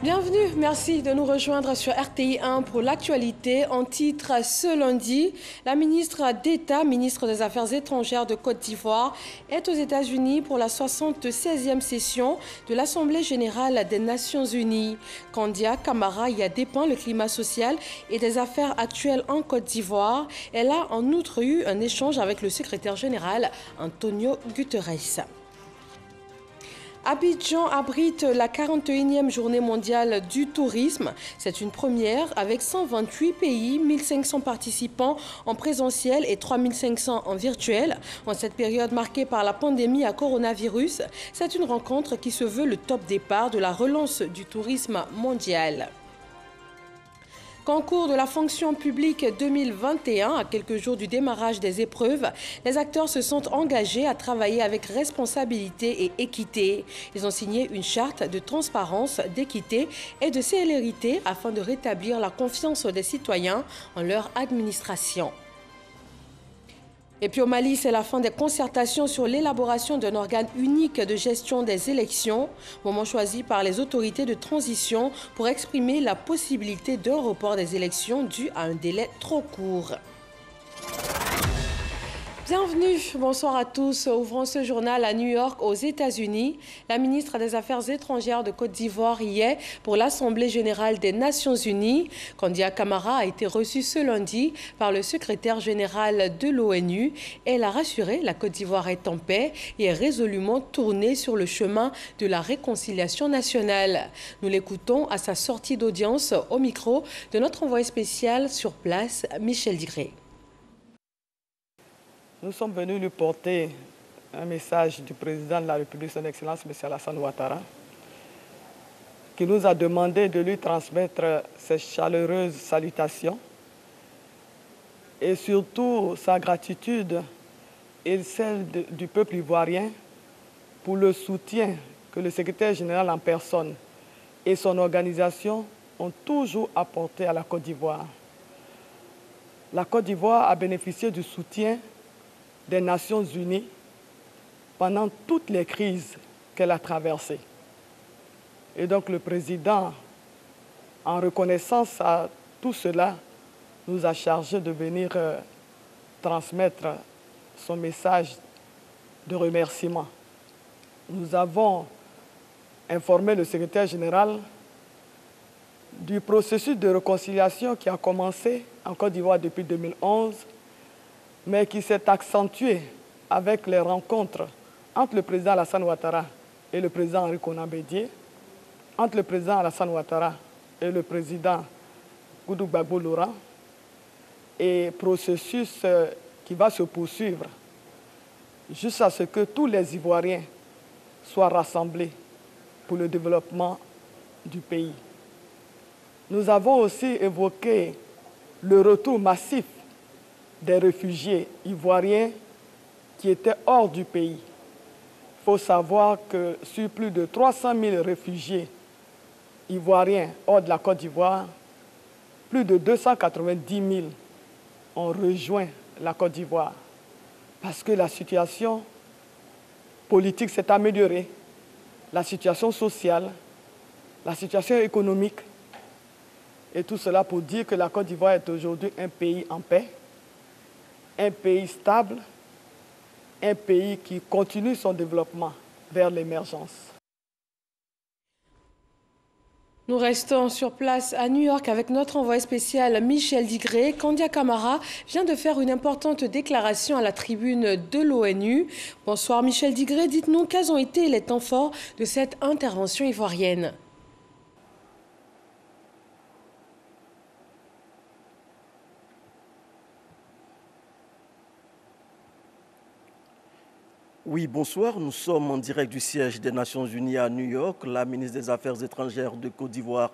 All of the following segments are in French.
Bienvenue, merci de nous rejoindre sur RTI 1 pour l'actualité. En titre ce lundi, la ministre d'État, ministre des Affaires étrangères de Côte d'Ivoire, est aux États-Unis pour la 76e session de l'Assemblée générale des Nations unies. Kandia Camara y a dépeint le climat social et des affaires actuelles en Côte d'Ivoire. Elle a en outre eu un échange avec le secrétaire général Antonio Guterres. Abidjan abrite la 41e journée mondiale du tourisme. C'est une première avec 128 pays, 1500 participants en présentiel et 3500 en virtuel. En cette période marquée par la pandémie à coronavirus, c'est une rencontre qui se veut le top départ de la relance du tourisme mondial. Concours de la fonction publique 2021, à quelques jours du démarrage des épreuves, les acteurs se sont engagés à travailler avec responsabilité et équité. Ils ont signé une charte de transparence, d'équité et de célérité afin de rétablir la confiance des citoyens en leur administration. Et puis au Mali, c'est la fin des concertations sur l'élaboration d'un organe unique de gestion des élections, moment choisi par les autorités de transition pour exprimer la possibilité d'un report des élections dû à un délai trop court. Bienvenue, bonsoir à tous. Ouvrons ce journal à New York, aux États-Unis. La ministre des Affaires étrangères de Côte d'Ivoire y est pour l'Assemblée générale des Nations unies. Kandia Camara a été reçue ce lundi par le secrétaire général de l'ONU. Elle a rassuré la Côte d'Ivoire est en paix et est résolument tournée sur le chemin de la réconciliation nationale. Nous l'écoutons à sa sortie d'audience au micro de notre envoyé spécial sur place, Michel Digré. Nous sommes venus lui porter un message du président de la République, son Excellence, M. Alassane Ouattara, qui nous a demandé de lui transmettre ses chaleureuses salutations et surtout sa gratitude et celle du peuple ivoirien pour le soutien que le secrétaire général en personne et son organisation ont toujours apporté à la Côte d'Ivoire. La Côte d'Ivoire a bénéficié du soutien des Nations unies pendant toutes les crises qu'elle a traversées. Et donc le président, en reconnaissance à tout cela, nous a chargé de venir transmettre son message de remerciement. Nous avons informé le secrétaire général du processus de réconciliation qui a commencé en Côte d'Ivoire depuis 2011, mais qui s'est accentué avec les rencontres entre le président Alassane Ouattara et le président Henri Konan Bédié, entre le président Alassane Ouattara et le président Goudou Gbagbo Laurent, et processus qui va se poursuivre jusqu'à ce que tous les Ivoiriens soient rassemblés pour le développement du pays. Nous avons aussi évoqué le retour massif des réfugiés ivoiriens qui étaient hors du pays. Il faut savoir que sur plus de 300 000 réfugiés ivoiriens hors de la Côte d'Ivoire, plus de 290 000 ont rejoint la Côte d'Ivoire parce que la situation politique s'est améliorée, la situation sociale, la situation économique, et tout cela pour dire que la Côte d'Ivoire est aujourd'hui un pays en paix, un pays stable, un pays qui continue son développement vers l'émergence. Nous restons sur place à New York avec notre envoyé spécial Michel Digré. Kandia Camara vient de faire une importante déclaration à la tribune de l'ONU. Bonsoir Michel Digré, dites-nous quels ont été les temps forts de cette intervention ivoirienne. Oui, bonsoir. Nous sommes en direct du siège des Nations Unies à New York. La ministre des Affaires étrangères de Côte d'Ivoire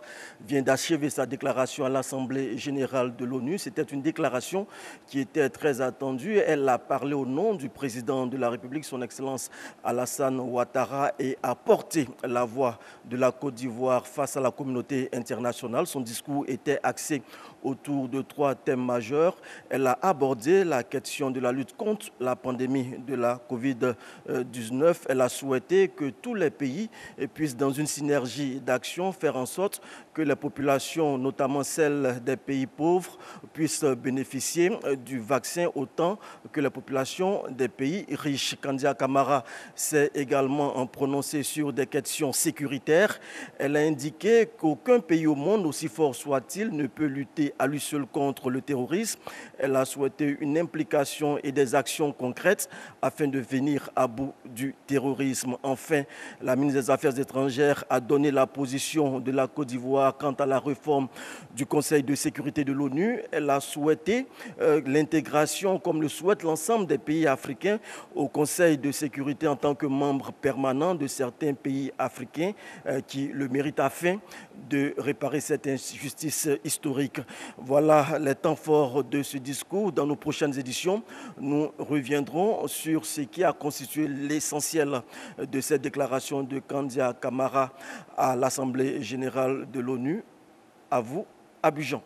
vient d'achever sa déclaration à l'Assemblée générale de l'ONU. C'était une déclaration qui était très attendue. Elle a parlé au nom du président de la République, son Excellence Alassane Ouattara, et a porté la voix de la Côte d'Ivoire face à la communauté internationale. Son discours était axé autour de 3 thèmes majeurs. Elle a abordé la question de la lutte contre la pandémie de la Covid-19. 19, elle a souhaité que tous les pays puissent, dans une synergie d'action, faire en sorte que les populations, notamment celles des pays pauvres, puissent bénéficier du vaccin autant que les populations des pays riches. Kandia Camara s'est également prononcée sur des questions sécuritaires. Elle a indiqué qu'aucun pays au monde, aussi fort soit-il, ne peut lutter à lui seul contre le terrorisme. Elle a souhaité une implication et des actions concrètes afin de venir à bout du terrorisme. Enfin, la ministre des Affaires étrangères a donné la position de la Côte d'Ivoire quant à la réforme du Conseil de sécurité de l'ONU. Elle a souhaité l'intégration, comme le souhaite l'ensemble des pays africains, au Conseil de sécurité en tant que membre permanent de certains pays africains qui le méritent afin de réparer cette injustice historique. Voilà les temps forts de ce discours. Dans nos prochaines éditions, nous reviendrons sur ce qui a constitué l'essentiel de cette déclaration de Kandia Camara à l'Assemblée générale de l'ONU. À vous, Abidjan.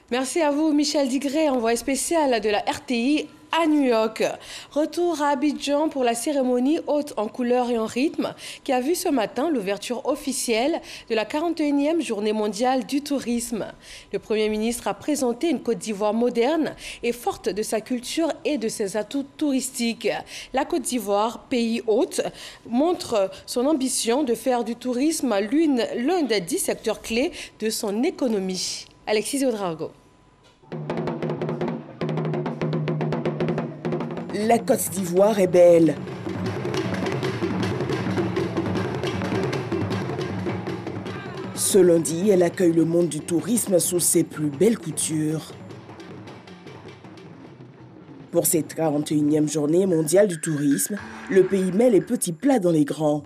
Merci à vous, Michel Digré, envoyé spécial de la RTI à New York. Retour à Abidjan pour la cérémonie haute en couleur et en rythme qui a vu ce matin l'ouverture officielle de la 41e journée mondiale du tourisme. Le Premier ministre a présenté une Côte d'Ivoire moderne et forte de sa culture et de ses atouts touristiques. La Côte d'Ivoire, pays hôte, montre son ambition de faire du tourisme l'un des 10 secteurs clés de son économie. Alexis Ouedraogo. La Côte d'Ivoire est belle. Ce lundi, elle accueille le monde du tourisme sous ses plus belles coutures. Pour cette 41e journée mondiale du tourisme, le pays met les petits plats dans les grands.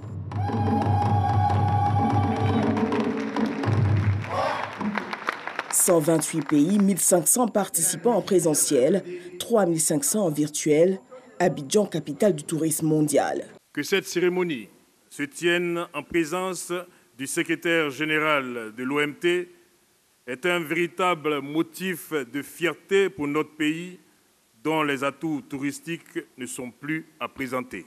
« 128 pays, 1500 participants en présentiel, 3500 en virtuel. Abidjan, capitale du tourisme mondial. » Que cette cérémonie se tienne en présence du secrétaire général de l'OMT est un véritable motif de fierté pour notre pays dont les atouts touristiques ne sont plus à présenter.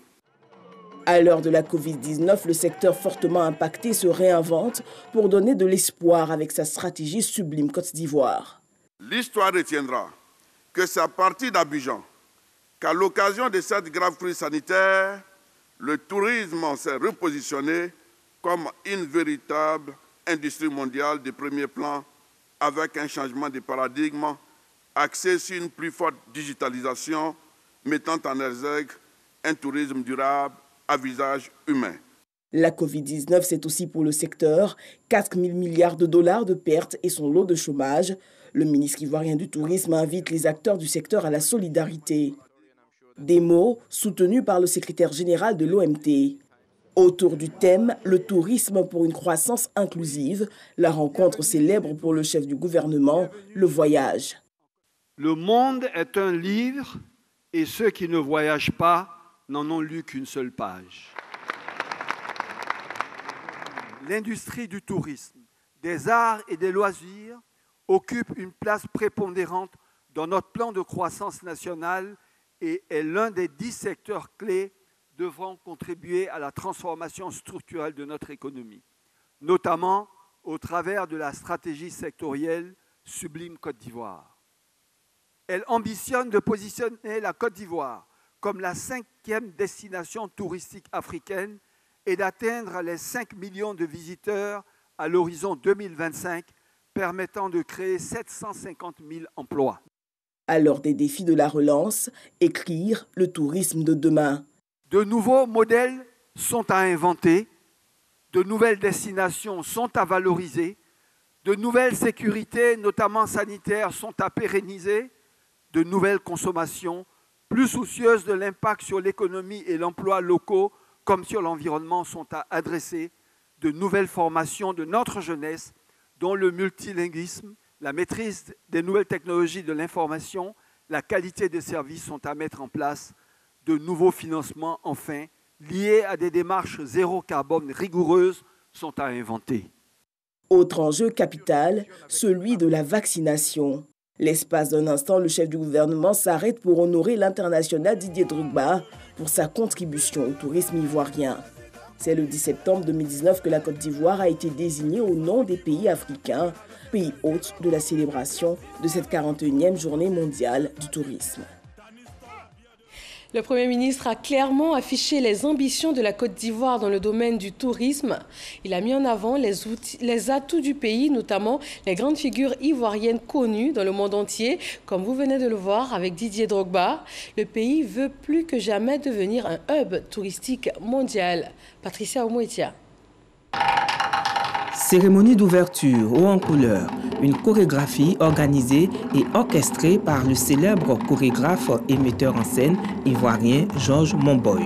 À l'heure de la Covid-19, le secteur fortement impacté se réinvente pour donner de l'espoir avec sa stratégie Sublime Côte d'Ivoire. L'histoire retiendra que c'est à partir d'Abidjan qu'à l'occasion de cette grave crise sanitaire, le tourisme s'est repositionné comme une véritable industrie mondiale de premier plan avec un changement de paradigme axé sur une plus forte digitalisation mettant en exergue un tourisme durable à visage humain. La Covid-19, c'est aussi pour le secteur 4 000 milliards de dollars de pertes et son lot de chômage. Le ministre ivoirien du Tourisme invite les acteurs du secteur à la solidarité. Des mots soutenus par le secrétaire général de l'OMT. Autour du thème « Le tourisme pour une croissance inclusive », la rencontre célèbre pour le chef du gouvernement, le voyage. Le monde est un livre et ceux qui ne voyagent pas n'en ont lu qu'une seule page. L'industrie du tourisme, des arts et des loisirs occupe une place prépondérante dans notre plan de croissance nationale et est l'un des 10 secteurs clés devant contribuer à la transformation structurelle de notre économie, notamment au travers de la stratégie sectorielle Sublime Côte d'Ivoire. Elle ambitionne de positionner la Côte d'Ivoire comme la 5e destination touristique africaine et d'atteindre les 5 millions de visiteurs à l'horizon 2025, permettant de créer 750 000 emplois. À l'heure des défis de la relance, écrire le tourisme de demain. De nouveaux modèles sont à inventer, de nouvelles destinations sont à valoriser, de nouvelles sécurités, notamment sanitaires, sont à pérenniser, de nouvelles consommations, plus soucieuses de l'impact sur l'économie et l'emploi locaux comme sur l'environnement, sont à adresser, de nouvelles formations de notre jeunesse, dont le multilinguisme, la maîtrise des nouvelles technologies de l'information, la qualité des services sont à mettre en place, de nouveaux financements, enfin, liés à des démarches zéro carbone rigoureuses, sont à inventer. Autre enjeu capital, celui de la vaccination. L'espace d'un instant, le chef du gouvernement s'arrête pour honorer l'international Didier Drogba pour sa contribution au tourisme ivoirien. C'est le 10 septembre 2019 que la Côte d'Ivoire a été désignée au nom des pays africains, pays hôtes de la célébration de cette 41e journée mondiale du tourisme. Le Premier ministre a clairement affiché les ambitions de la Côte d'Ivoire dans le domaine du tourisme. Il a mis en avant les atouts du pays, notamment les grandes figures ivoiriennes connues dans le monde entier, comme vous venez de le voir avec Didier Drogba. Le pays veut plus que jamais devenir un hub touristique mondial. Patricia Omoetia. Cérémonie d'ouverture haut en couleur, une chorégraphie organisée et orchestrée par le célèbre chorégraphe et metteur en scène ivoirien Georges Monboy.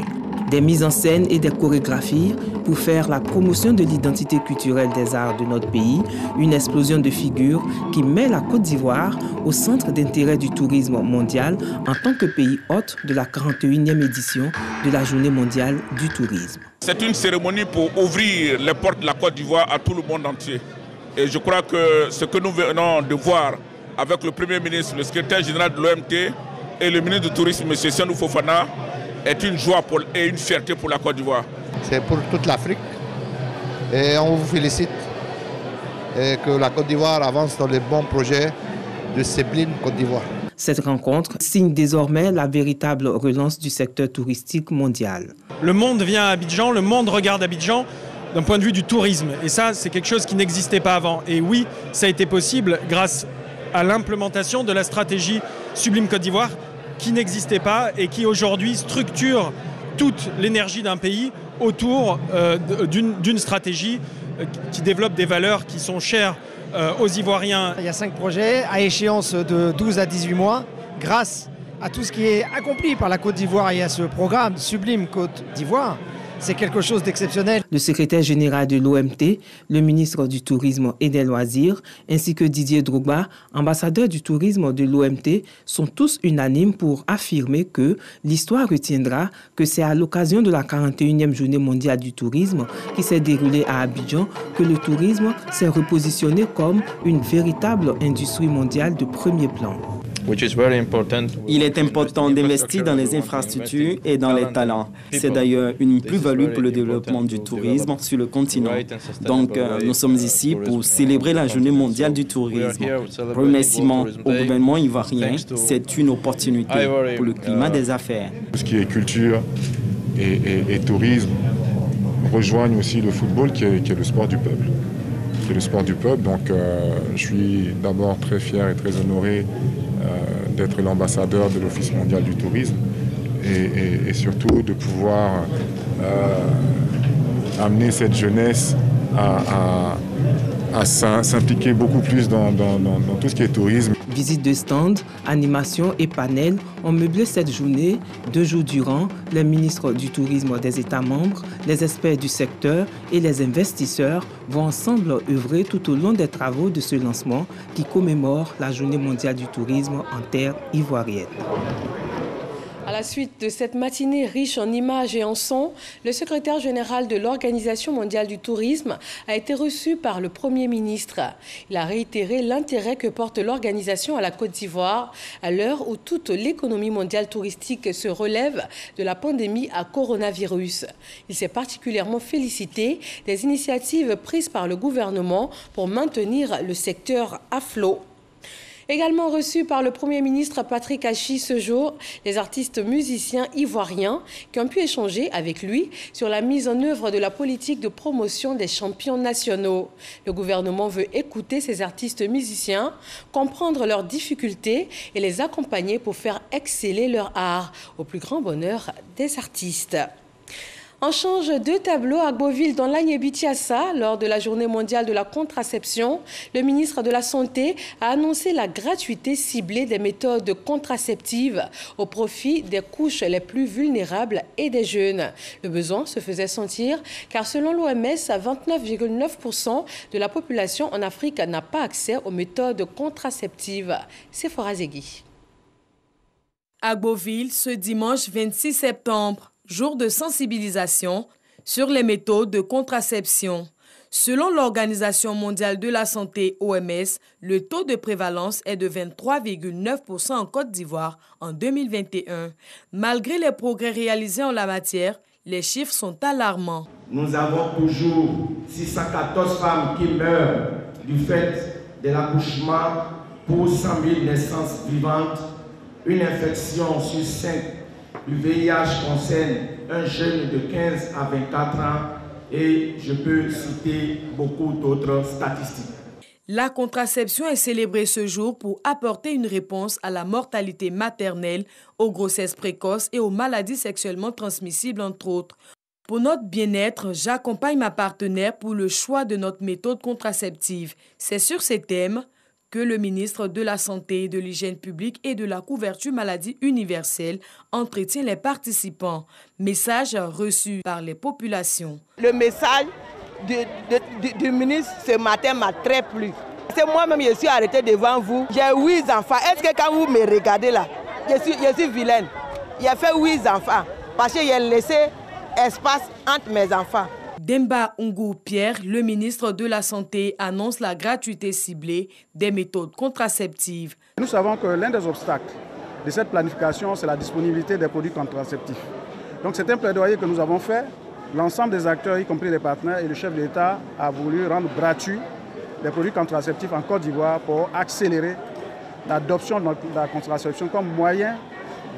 Des mises en scène et des chorégraphies pour faire la promotion de l'identité culturelle des arts de notre pays, une explosion de figures qui met la Côte d'Ivoire au centre d'intérêt du tourisme mondial en tant que pays hôte de la 41e édition de la Journée mondiale du tourisme. C'est une cérémonie pour ouvrir les portes de la Côte d'Ivoire à tout le monde entier. Et je crois que ce que nous venons de voir avec le Premier ministre, le secrétaire général de l'OMT et le ministre du Tourisme, M. Sendou Fofana, est une joie et une fierté pour la Côte d'Ivoire. C'est pour toute l'Afrique et on vous félicite et que la Côte d'Ivoire avance dans les bons projets de Sublime Côte d'Ivoire. Cette rencontre signe désormais la véritable relance du secteur touristique mondial. Le monde vient à Abidjan, le monde regarde Abidjan d'un point de vue du tourisme. Et ça, c'est quelque chose qui n'existait pas avant. Et oui, ça a été possible grâce à l'implémentation de la stratégie Sublime Côte d'Ivoire qui n'existait pas et qui aujourd'hui structure toute l'énergie d'un pays autour d'une stratégie qui développe des valeurs qui sont chères aux Ivoiriens. Il y a 5 projets à échéance de 12 à 18 mois. Grâce à tout ce qui est accompli par la Côte d'Ivoire et à ce programme Sublime Côte d'Ivoire, c'est quelque chose d'exceptionnel. Le secrétaire général de l'OMT, le ministre du Tourisme et des Loisirs, ainsi que Didier Drogba, ambassadeur du tourisme de l'OMT, sont tous unanimes pour affirmer que l'histoire retiendra que c'est à l'occasion de la 41e journée mondiale du tourisme qui s'est déroulée à Abidjan que le tourisme s'est repositionné comme une véritable industrie mondiale de premier plan. Il est important d'investir dans les infrastructures et dans les talents. C'est d'ailleurs une plus-value pour le développement du tourisme sur le continent. Donc, nous sommes ici pour célébrer la Journée mondiale du tourisme. Remerciements au gouvernement ivoirien, c'est une opportunité pour le climat des affaires. Tout ce qui est culture et tourisme rejoignent aussi le football qui est le sport du peuple. Donc, je suis d'abord très fier et très honoré d'être l'ambassadeur de l'Office mondial du tourisme et surtout de pouvoir amener cette jeunesse à s'impliquer beaucoup plus dans tout ce qui est tourisme. Visites de stands, animations et panels ont meublé cette journée. 2 jours durant, les ministres du tourisme des États membres, les experts du secteur et les investisseurs vont ensemble œuvrer tout au long des travaux de ce lancement qui commémore la Journée mondiale du tourisme en terre ivoirienne. À la suite de cette matinée riche en images et en sons, le secrétaire général de l'Organisation mondiale du tourisme a été reçu par le Premier ministre. Il a réitéré l'intérêt que porte l'organisation à la Côte d'Ivoire à l'heure où toute l'économie mondiale touristique se relève de la pandémie à coronavirus. Il s'est particulièrement félicité des initiatives prises par le gouvernement pour maintenir le secteur à flot. Également reçus par le Premier ministre Patrick Hachi ce jour, les artistes musiciens ivoiriens qui ont pu échanger avec lui sur la mise en œuvre de la politique de promotion des champions nationaux. Le gouvernement veut écouter ces artistes musiciens, comprendre leurs difficultés et les accompagner pour faire exceller leur art, au plus grand bonheur des artistes. En change de tableau à Agboville dans l'Agné-Bitiassa, lors de la Journée mondiale de la contraception, le ministre de la Santé a annoncé la gratuité ciblée des méthodes contraceptives au profit des couches les plus vulnérables et des jeunes. Le besoin se faisait sentir car selon l'OMS, 29,9% de la population en Afrique n'a pas accès aux méthodes contraceptives. Sephora Zegui. Agboville, ce dimanche 26 septembre. Jour de sensibilisation sur les méthodes de contraception. Selon l'Organisation mondiale de la santé, OMS, le taux de prévalence est de 23,9% en Côte d'Ivoire en 2021. Malgré les progrès réalisés en la matière, les chiffres sont alarmants. Nous avons toujours 614 femmes qui meurent du fait de l'accouchement pour 100 000 naissances vivantes. Une infection sur 5 du VIH concerne un jeune de 15 à 24 ans. Et je peux citer beaucoup d'autres statistiques. La contraception est célébrée ce jour pour apporter une réponse à la mortalité maternelle, aux grossesses précoces et aux maladies sexuellement transmissibles, entre autres. Pour notre bien-être, j'accompagne ma partenaire pour le choix de notre méthode contraceptive. C'est sur ces thèmes que le ministre de la Santé, de l'Hygiène publique et de la couverture maladie universelle entretient les participants. Message reçu par les populations. Le message du ministre ce matin m'a très plu. C'est moi-même, je suis arrêtée devant vous. J'ai 8 enfants. Est-ce que quand vous me regardez là, je suis vilaine? J'ai fait 8 enfants parce que j'ai laissé espace entre mes enfants. Demba Ungou Pierre, le ministre de la Santé, annonce la gratuité ciblée des méthodes contraceptives. Nous savons que l'un des obstacles de cette planification, c'est la disponibilité des produits contraceptifs. Donc c'est un plaidoyer que nous avons fait. L'ensemble des acteurs, y compris les partenaires et le chef de l'État, a voulu rendre gratuits les produits contraceptifs en Côte d'Ivoire pour accélérer l'adoption de la contraception comme moyen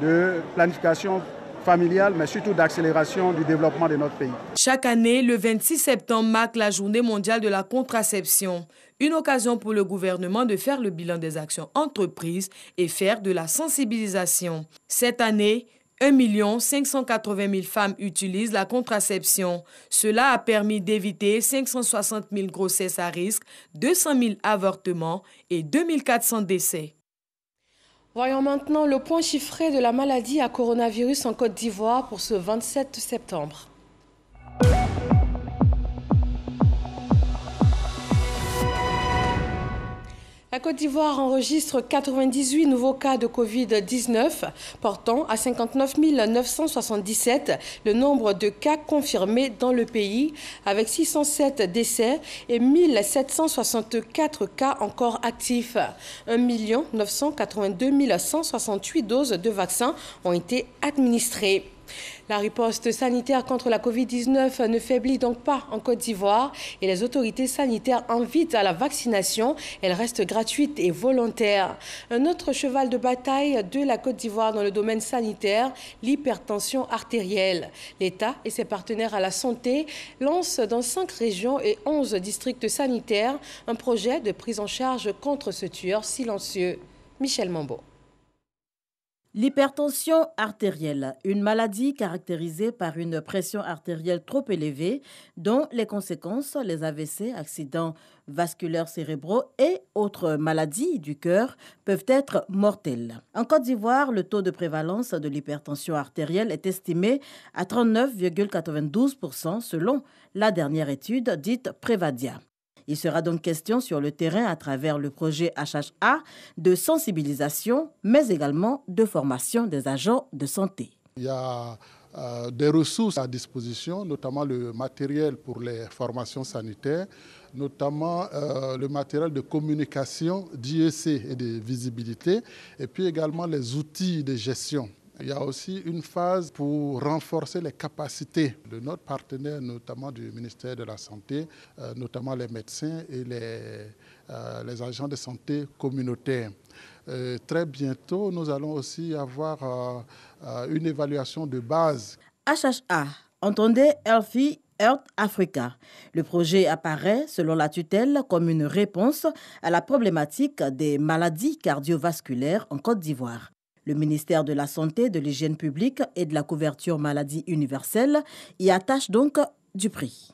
de planification familiale, mais surtout d'accélération du développement de notre pays. Chaque année, le 26 septembre marque la Journée mondiale de la contraception. Une occasion pour le gouvernement de faire le bilan des actions entreprises et faire de la sensibilisation. Cette année, 1 580 000 femmes utilisent la contraception. Cela a permis d'éviter 560 000 grossesses à risque, 200 000 avortements et 2400 décès. Voyons maintenant le point chiffré de la maladie à coronavirus en Côte d'Ivoire pour ce 27 septembre. La Côte d'Ivoire enregistre 98 nouveaux cas de Covid-19, portant à 59 977 le nombre de cas confirmés dans le pays, avec 607 décès et 1764 cas encore actifs. 1 982 168 doses de vaccins ont été administrées. La riposte sanitaire contre la Covid-19 ne faiblit donc pas en Côte d'Ivoire et les autorités sanitaires invitent à la vaccination. Elle reste gratuite et volontaire. Un autre cheval de bataille de la Côte d'Ivoire dans le domaine sanitaire, l'hypertension artérielle. L'État et ses partenaires à la santé lancent dans 5 régions et 11 districts sanitaires un projet de prise en charge contre ce tueur silencieux. Michel Mambo. L'hypertension artérielle, une maladie caractérisée par une pression artérielle trop élevée, dont les conséquences, les AVC, accidents vasculaires cérébraux et autres maladies du cœur peuvent être mortelles. En Côte d'Ivoire, le taux de prévalence de l'hypertension artérielle est estimé à 39,92% selon la dernière étude dite Prévadia. Il sera donc question sur le terrain à travers le projet HHA de sensibilisation, mais également de formation des agents de santé. Il y a des ressources à disposition, notamment le matériel pour les formations sanitaires, notamment le matériel de communication, d'IEC et de visibilité, et puis également les outils de gestion. Il y a aussi une phase pour renforcer les capacités de notre partenaire, notamment du ministère de la Santé, notamment les médecins et les agents de santé communautaires. Très bientôt, nous allons aussi avoir une évaluation de base. HHA, entendez Healthy Earth Africa. Le projet apparaît, selon la tutelle, comme une réponse à la problématique des maladies cardiovasculaires en Côte d'Ivoire. Le ministère de la Santé, de l'Hygiène publique et de la couverture maladie universelle y attache donc du prix.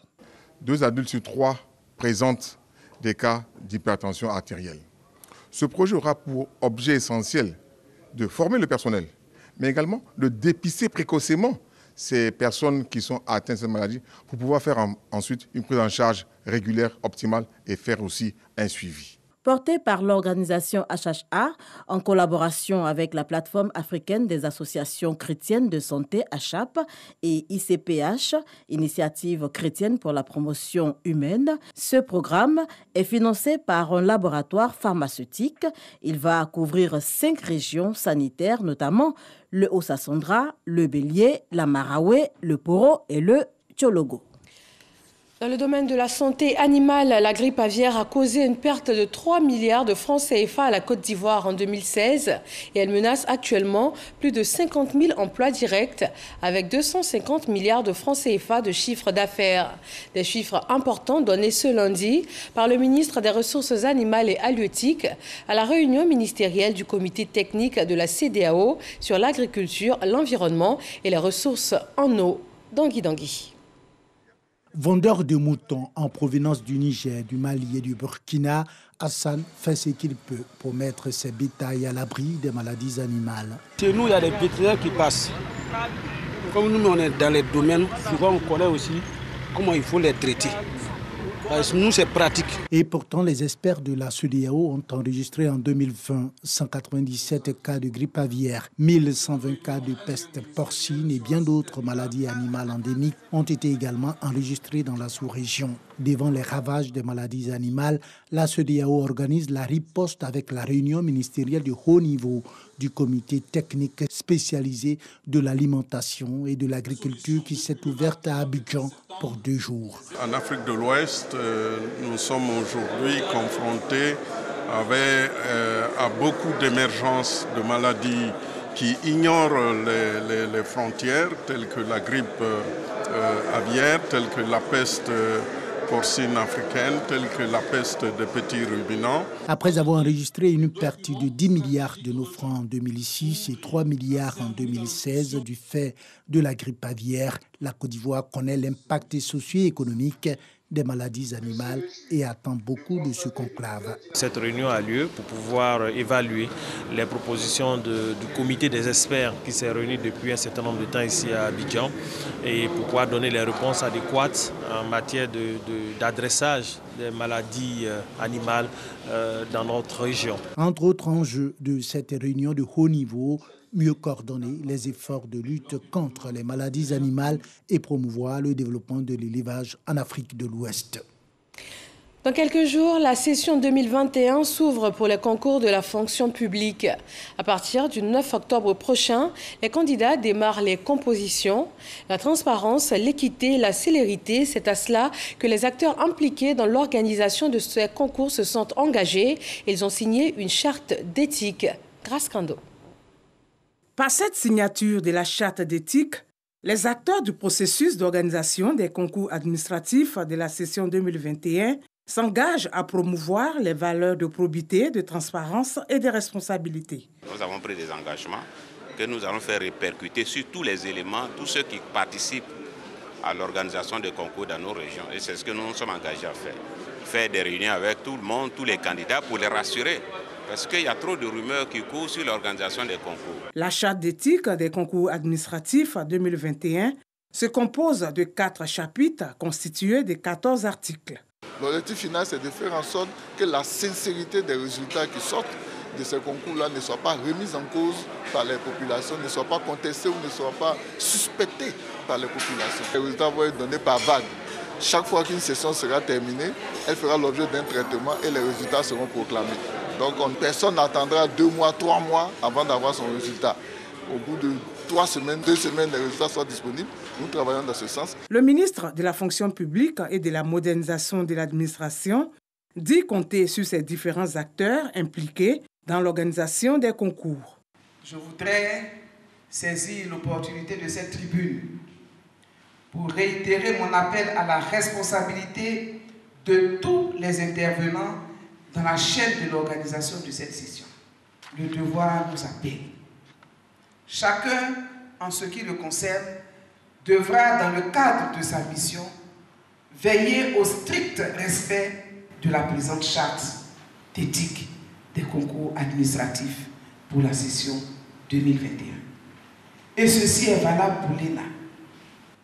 2 adultes sur 3 présentent des cas d'hypertension artérielle. Ce projet aura pour objet essentiel de former le personnel, mais également de dépister précocement ces personnes qui sont atteintes de cette maladie pour pouvoir faire ensuite une prise en charge régulière, optimale et faire aussi un suivi. porté par l'organisation HHA en collaboration avec la plateforme africaine des associations chrétiennes de santé HAP et ICPH, Initiative chrétienne pour la promotion humaine. Ce programme est financé par un laboratoire pharmaceutique. Il va couvrir 5 régions sanitaires, notamment le Haut-Sassandra, le Bélier, la Maraoué, le Poro et le Tchologo. Dans le domaine de la santé animale, la grippe aviaire a causé une perte de 3 milliards de francs CFA à la Côte d'Ivoire en 2016 et elle menace actuellement plus de 50 000 emplois directs avec 250 milliards de francs CFA de chiffre d'affaires. Des chiffres importants donnés ce lundi par le ministre des Ressources animales et halieutiques à la réunion ministérielle du comité technique de la CEDEAO sur l'agriculture, l'environnement et les ressources en eau d'Angui. Vendeur de moutons en provenance du Niger, du Mali et du Burkina, Hassan fait ce qu'il peut pour mettre ses bétails à l'abri des maladies animales. Chez nous, il y a des vétérinaires qui passent. Comme nous, on est dans les domaines, souvent on connaît aussi comment il faut les traiter. Nous, c'est pratique. Et pourtant, les experts de la CEDEAO ont enregistré en 2020 197 cas de grippe aviaire, 1120 cas de peste porcine et bien d'autres maladies animales endémiques ont été également enregistrés dans la sous-région. Devant les ravages des maladies animales, la CEDEAO organise la riposte avec la réunion ministérielle de haut niveau du comité technique spécialisé de l'alimentation et de l'agriculture qui s'est ouverte à Abidjan pour 2 jours. En Afrique de l'Ouest, nous sommes aujourd'hui confrontés à beaucoup d'émergences de maladies qui ignorent les frontières, telles que la grippe aviaire, telles que la peste porcine africaine, telle que la peste des petits ruminants. Après avoir enregistré une perte de 10 milliards de nos francs en 2006 et 3 milliards en 2016 du fait de la grippe aviaire, la Côte d'Ivoire connaît l'impact socio-économique des maladies animales et attend beaucoup de ce conclave. Cette réunion a lieu pour pouvoir évaluer les propositions du comité des experts qui s'est réuni depuis un certain nombre de temps ici à Abidjan et pour pouvoir donner les réponses adéquates en matière d'adressage des maladies animales dans notre région. Entre autres enjeux de cette réunion de haut niveau, mieux coordonner les efforts de lutte contre les maladies animales et promouvoir le développement de l'élevage en Afrique de l'Ouest. Dans quelques jours, la session 2021 s'ouvre pour les concours de la fonction publique. À partir du 9 octobre prochain, les candidats démarrent les compositions. La transparence, l'équité, la célérité, c'est à cela que les acteurs impliqués dans l'organisation de ces concours se sont engagés. Ils ont signé une charte d'éthique. Grâce Kando. Par cette signature de la charte d'éthique, les acteurs du processus d'organisation des concours administratifs de la session 2021 s'engagent à promouvoir les valeurs de probité, de transparence et de responsabilité. Nous avons pris des engagements que nous allons faire répercuter sur tous les éléments, tous ceux qui participent à l'organisation des concours dans nos régions. Et c'est ce que nous nous sommes engagés à faire. Faire des réunions avec tout le monde, tous les candidats pour les rassurer. Parce qu'il y a trop de rumeurs qui courent sur l'organisation des concours. La charte d'éthique des concours administratifs 2021 se compose de 4 chapitres constitués de 14 articles. L'objectif final, c'est de faire en sorte que la sincérité des résultats qui sortent de ces concours-là ne soit pas remise en cause par les populations, ne soit pas contestée ou ne soit pas suspectée par les populations. Les résultats vont être donnés par vague. Chaque fois qu'une session sera terminée, elle fera l'objet d'un traitement et les résultats seront proclamés. Donc personne n'attendra 2 mois, 3 mois avant d'avoir son résultat. Au bout de 3 semaines, 2 semaines, les résultats soient disponibles. Nous travaillons dans ce sens. Le ministre de la fonction publique et de la modernisation de l'administration dit compter sur ces différents acteurs impliqués dans l'organisation des concours. Je voudrais saisir l'opportunité de cette tribune pour réitérer mon appel à la responsabilité de tous les intervenants dans la chaîne de l'organisation de cette session. Le devoir nous appelle. Chacun, en ce qui le concerne, devra, dans le cadre de sa mission, veiller au strict respect de la présente charte d'éthique des concours administratifs pour la session 2021. Et ceci est valable pour l'ENA.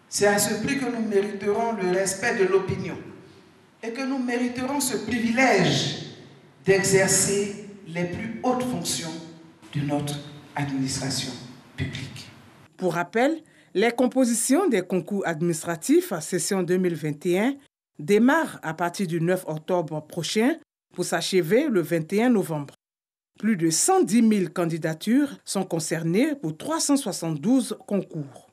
C'est à ce prix que nous mériterons le respect de l'opinion et que nous mériterons ce privilège d'exercer les plus hautes fonctions de notre administration publique. Pour rappel, les compositions des concours administratifs session 2021 démarrent à partir du 9 octobre prochain pour s'achever le 21 novembre. Plus de 110 000 candidatures sont concernées pour 372 concours.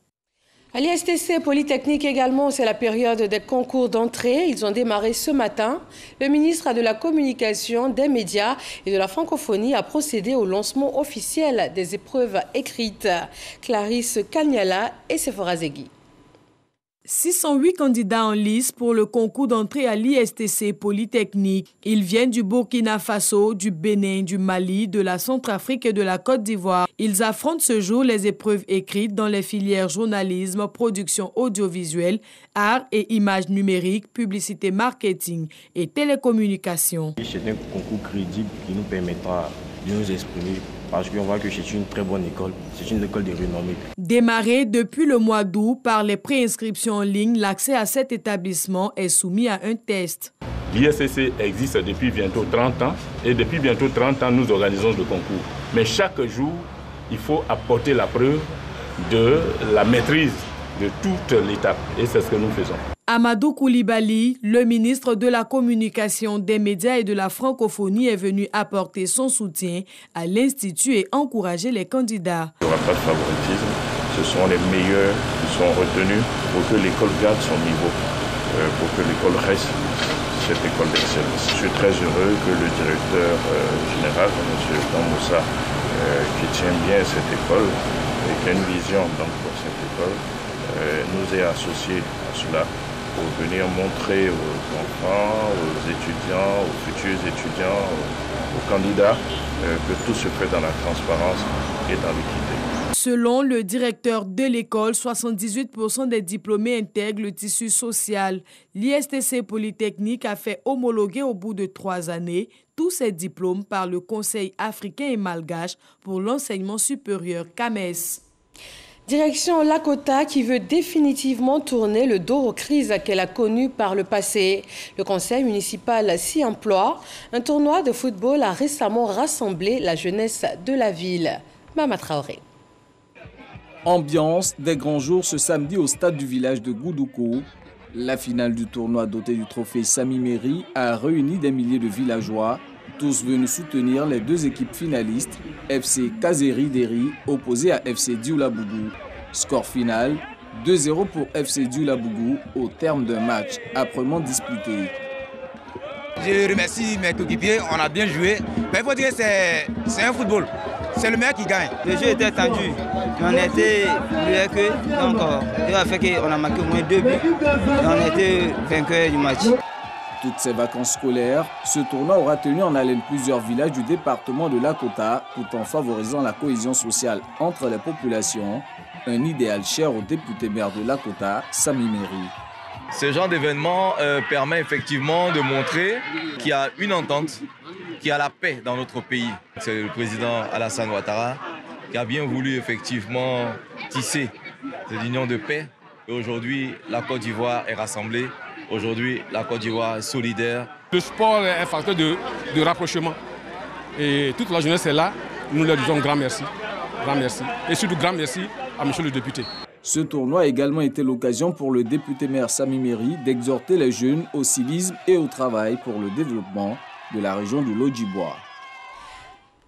À l'ISTC Polytechnique également, c'est la période des concours d'entrée. Ils ont démarré ce matin. Le ministre de la Communication, des Médias et de la Francophonie a procédé au lancement officiel des épreuves écrites. Clarisse Kanyala et Sephora Zegui. 608 candidats en lice pour le concours d'entrée à l'ISTC Polytechnique. Ils viennent du Burkina Faso, du Bénin, du Mali, de la Centrafrique et de la Côte d'Ivoire. Ils affrontent ce jour les épreuves écrites dans les filières journalisme, production audiovisuelle, art et images numériques, publicité marketing et télécommunications. C'est un concours crédible qui nous permettra de nous exprimer parce qu'on voit que c'est une très bonne école, c'est une école de renommée. Démarré depuis le mois d'août par les préinscriptions en ligne, l'accès à cet établissement est soumis à un test. L'ISTC existe depuis bientôt 30 ans et depuis bientôt 30 ans, nous organisons le concours. Mais chaque jour, il faut apporter la preuve de la maîtrise de toute l'étape et c'est ce que nous faisons. Amadou Koulibaly, le ministre de la Communication, des Médias et de la Francophonie, est venu apporter son soutien à l'Institut et encourager les candidats. Il n'y aura pas de favoritisme, ce sont les meilleurs qui sont retenus pour que l'école garde son niveau, pour que l'école reste cette école d'excellence. Je suis très heureux que le directeur général, M. Damoussa, qui tient bien cette école et qui a une vision pour cette école, nous ait associés à cela pour venir montrer aux enfants, aux étudiants, aux futurs étudiants, aux candidats que tout se fait dans la transparence et dans l'équité. Selon le directeur de l'école, 78% des diplômés intègrent le tissu social. L'ISTC Polytechnique a fait homologuer au bout de 3 années tous ces diplômes par le Conseil africain et malgache pour l'enseignement supérieur CAMES. Direction Lakota qui veut définitivement tourner le dos aux crises qu'elle a connues par le passé. Le conseil municipal s'y emploie. Un tournoi de football a récemment rassemblé la jeunesse de la ville. Mama Traoré. Ambiance des grands jours ce samedi au stade du village de Goudoukou. La finale du tournoi doté du trophée Sami Meri a réuni des milliers de villageois, tous venus soutenir les 2 équipes finalistes, FC Kazeri Deri opposé à FC Dioulabougou. Score final, 2-0 pour FC Dioulabougou au terme d'un match âprement disputé. Je remercie mes coéquipiers, on a bien joué. Mais il faut dire que c'est un football, c'est le meilleur qui gagne. Le jeu était tendu, on était mieux que, donc il a fait qu'on a marqué au moins 2 buts et on était vainqueur du match. Toutes ces vacances scolaires, ce tournoi aura tenu en haleine plusieurs villages du département de Lakota tout en favorisant la cohésion sociale entre les populations, un idéal cher au député maire de Lakota, Sami Meri. Ce genre d'événement permet effectivement de montrer qu'il y a une entente, qu'il y a la paix dans notre pays. C'est le président Alassane Ouattara qui a bien voulu effectivement tisser cette union de paix. Et aujourd'hui, la Côte d'Ivoire est rassemblée. Aujourd'hui, la Côte d'Ivoire est solidaire. Le sport est un facteur de rapprochement. Et toute la jeunesse est là. Nous leur disons grand merci. Grand merci. Et surtout grand merci à monsieur le député. Ce tournoi a également été l'occasion pour le député maire Sami Meri d'exhorter les jeunes au civisme et au travail pour le développement de la région du Lodjibois.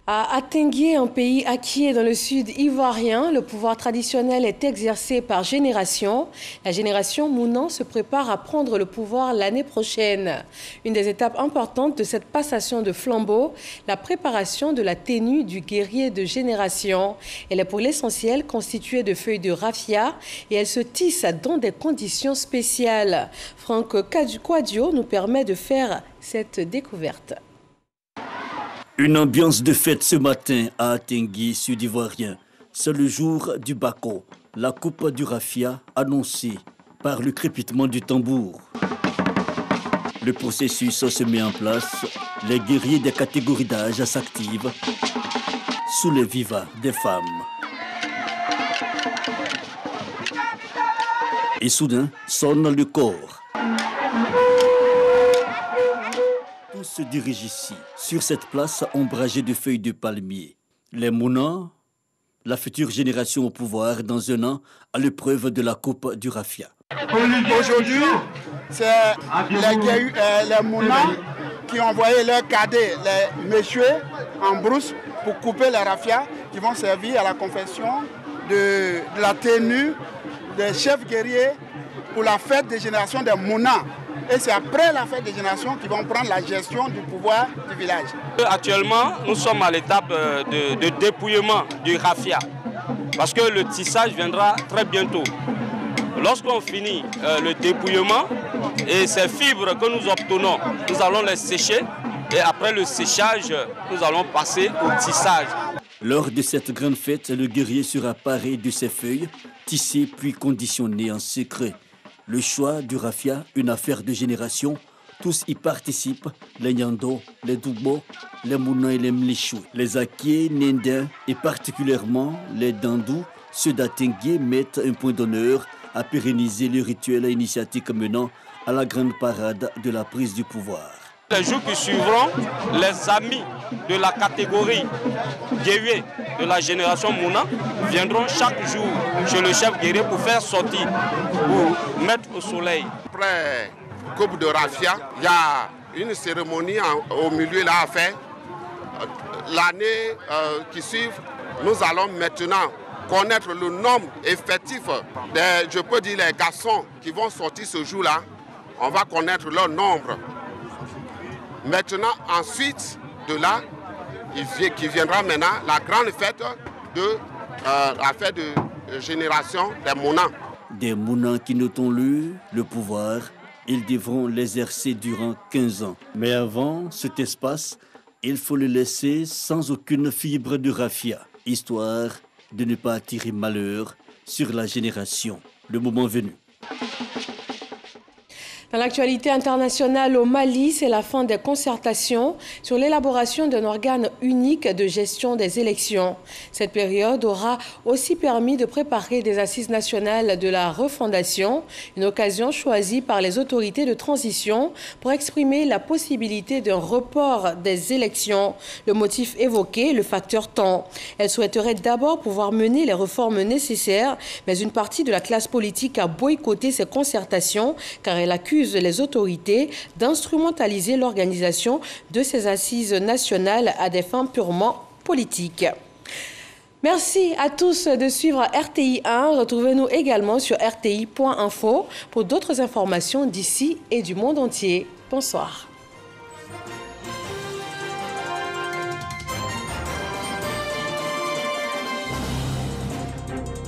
À Atenguié, un pays acquis dans le sud ivoirien, le pouvoir traditionnel est exercé par génération. La génération Mounan se prépare à prendre le pouvoir l'année prochaine. Une des étapes importantes de cette passation de flambeau, la préparation de la tenue du guerrier de génération. Elle est pour l'essentiel constituée de feuilles de raffia et elle se tisse dans des conditions spéciales. Franck Quadio nous permet de faire cette découverte. Une ambiance de fête ce matin à Atenguié, sud-ivoirien. C'est le jour du Bako, la coupe du raffia annoncée par le crépitement du tambour. Le processus se met en place, les guerriers des catégories d'âge s'activent sous les vivas des femmes. Et soudain sonne le corps. Tous se dirigent ici, sur cette place ombragée de feuilles de palmier. Les Mouna, la future génération au pouvoir dans un an, à l'épreuve de la Coupe du Rafia. Aujourd'hui, c'est les Mouna qui ont envoyé leurs cadets, les messieurs, en brousse pour couper les rafias qui vont servir à la confection de la tenue des chefs guerriers pour la fête des générations des Mouna. Et c'est après la fête des générations qu'ils vont prendre la gestion du pouvoir du village. Actuellement, nous sommes à l'étape de dépouillement du raffia parce que le tissage viendra très bientôt. Lorsqu'on finit le dépouillement et ces fibres que nous obtenons, nous allons les sécher et après le séchage, nous allons passer au tissage. Lors de cette grande fête, le guerrier sera paré de ses feuilles, tissées puis conditionnées en secret. Le choix du raffia, une affaire de génération, tous y participent, les Nyando, les Doubo, les Mouna et les Mlichou. Les Aké, Nendin et particulièrement les Dandou, ceux d'Atengue mettent un point d'honneur à pérenniser le rituel initiatique menant à la grande parade de la prise du pouvoir. Les jours qui suivront, les amis de la catégorie guerrier de la génération Mouna viendront chaque jour chez le chef guerrier pour faire sortir, pour mettre au soleil. Après Coupe de Rafia, il y a une cérémonie au milieu là à faire. L'année qui suit, nous allons maintenant connaître le nombre effectif des, je peux dire, les garçons qui vont sortir ce jour-là. On va connaître leur nombre. Maintenant, ensuite de là, qui viendra maintenant la grande fête de la fête de génération des Mouna. Des Mouna qui, notons-le, le pouvoir, ils devront l'exercer durant 15 ans. Mais avant cet espace, il faut le laisser sans aucune fibre de raffia, histoire de ne pas attirer malheur sur la génération, le moment venu. Dans l'actualité internationale au Mali, c'est la fin des concertations sur l'élaboration d'un organe unique de gestion des élections. Cette période aura aussi permis de préparer des assises nationales de la refondation, une occasion choisie par les autorités de transition pour exprimer la possibilité d'un report des élections. Le motif évoqué, le facteur temps. Elle souhaiterait d'abord pouvoir mener les réformes nécessaires, mais une partie de la classe politique a boycotté ces concertations car elle accuse les autorités d'instrumentaliser l'organisation de ces assises nationales à des fins purement politiques. Merci à tous de suivre RTI 1. Retrouvez-nous également sur rti.info pour d'autres informations d'ici et du monde entier. Bonsoir.